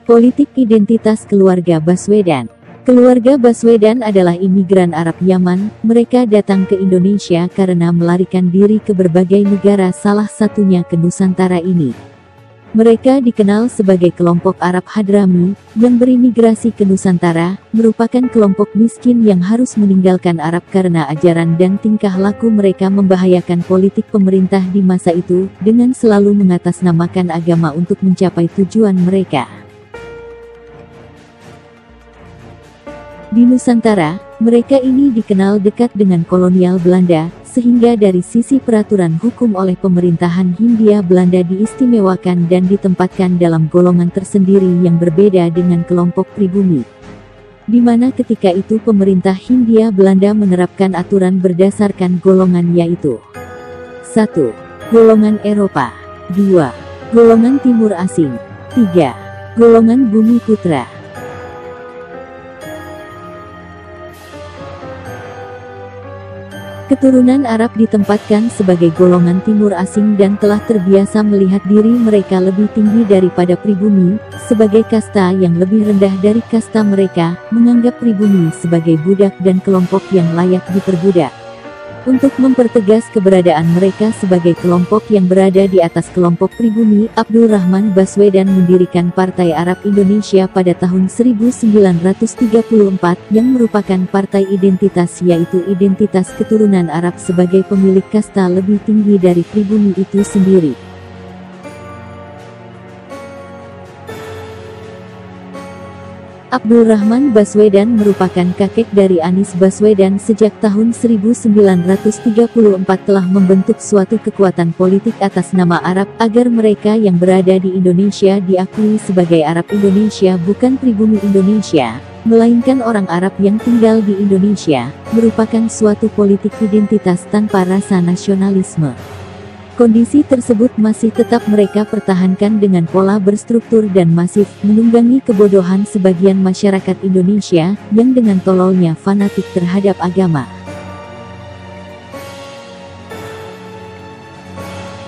Politik identitas keluarga Baswedan. Keluarga Baswedan adalah imigran Arab Yaman. Mereka datang ke Indonesia karena melarikan diri ke berbagai negara, salah satunya ke Nusantara ini. Mereka dikenal sebagai kelompok Arab Hadrami yang berimigrasi ke Nusantara, merupakan kelompok miskin yang harus meninggalkan Arab karena ajaran dan tingkah laku mereka membahayakan politik pemerintah di masa itu, dengan selalu mengatasnamakan agama untuk mencapai tujuan mereka. Di Nusantara, mereka ini dikenal dekat dengan kolonial Belanda, sehingga dari sisi peraturan hukum oleh pemerintahan Hindia Belanda diistimewakan dan ditempatkan dalam golongan tersendiri yang berbeda dengan kelompok pribumi. Di mana ketika itu pemerintah Hindia Belanda menerapkan aturan berdasarkan golongan, yaitu 1. Golongan Eropa, 2. Golongan Timur Asing, 3. Golongan Bumi Putra. Keturunan Arab ditempatkan sebagai golongan Timur Asing dan telah terbiasa melihat diri mereka lebih tinggi daripada pribumi, sebagai kasta yang lebih rendah dari kasta mereka, menganggap pribumi sebagai budak dan kelompok yang layak diperbudak. Untuk mempertegas keberadaan mereka sebagai kelompok yang berada di atas kelompok pribumi, Abdul Rahman Baswedan mendirikan Partai Arab Indonesia pada tahun 1934 yang merupakan partai identitas, yaitu identitas keturunan Arab sebagai pemilik kasta lebih tinggi dari pribumi itu sendiri. Abdul Rahman Baswedan merupakan kakek dari Anis Baswedan. Sejak tahun 1934 telah membentuk suatu kekuatan politik atas nama Arab, agar mereka yang berada di Indonesia diakui sebagai Arab Indonesia, bukan pribumi Indonesia, melainkan orang Arab yang tinggal di Indonesia, merupakan suatu politik identitas tanpa rasa nasionalisme. Kondisi tersebut masih tetap mereka pertahankan dengan pola berstruktur dan masif, menunggangi kebodohan sebagian masyarakat Indonesia, yang dengan tololnya fanatik terhadap agama.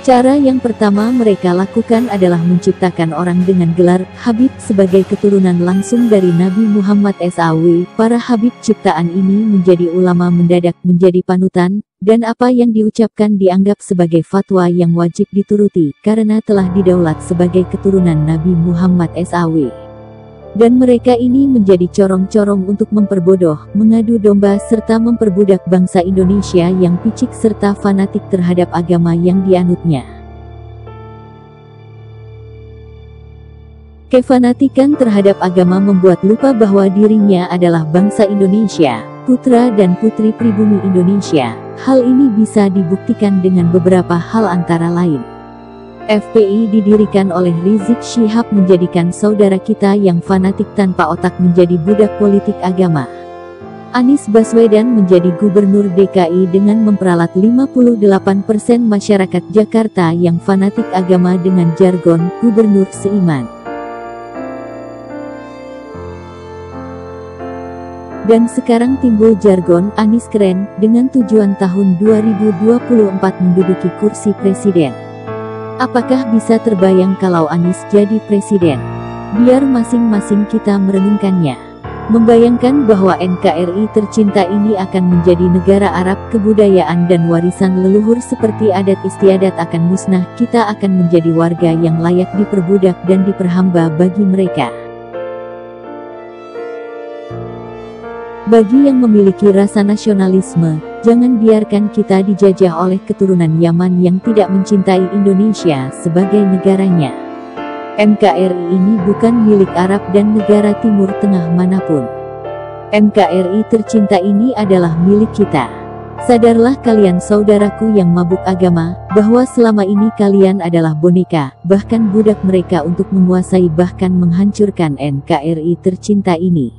Cara yang pertama mereka lakukan adalah menciptakan orang dengan gelar Habib sebagai keturunan langsung dari Nabi Muhammad SAW. Para Habib ciptaan ini menjadi ulama mendadak menjadi panutan, dan apa yang diucapkan dianggap sebagai fatwa yang wajib dituruti, karena telah didaulat sebagai keturunan Nabi Muhammad SAW. Dan mereka ini menjadi corong-corong untuk memperbodoh, mengadu domba serta memperbudak bangsa Indonesia yang picik serta fanatik terhadap agama yang dianutnya. Kefanatikan terhadap agama membuat lupa bahwa dirinya adalah bangsa Indonesia, putra dan putri pribumi Indonesia. Hal ini bisa dibuktikan dengan beberapa hal antara lain. FPI didirikan oleh Rizik Syihab menjadikan saudara kita yang fanatik tanpa otak menjadi budak politik agama. Anis Baswedan menjadi gubernur DKI dengan memperalat 58% masyarakat Jakarta yang fanatik agama dengan jargon gubernur seiman. Dan sekarang timbul jargon Anis keren, dengan tujuan tahun 2024 menduduki kursi presiden. Apakah bisa terbayang kalau Anis jadi presiden? Biar masing-masing kita merenungkannya. Membayangkan bahwa NKRI tercinta ini akan menjadi negara Arab, kebudayaan dan warisan leluhur seperti adat istiadat akan musnah, kita akan menjadi warga yang layak diperbudak dan diperhamba bagi mereka. Bagi yang memiliki rasa nasionalisme, jangan biarkan kita dijajah oleh keturunan Yaman yang tidak mencintai Indonesia sebagai negaranya. NKRI ini bukan milik Arab dan negara Timur Tengah manapun. NKRI tercinta ini adalah milik kita. Sadarlah kalian saudaraku yang mabuk agama, bahwa selama ini kalian adalah boneka, bahkan budak mereka untuk menguasai bahkan menghancurkan NKRI tercinta ini.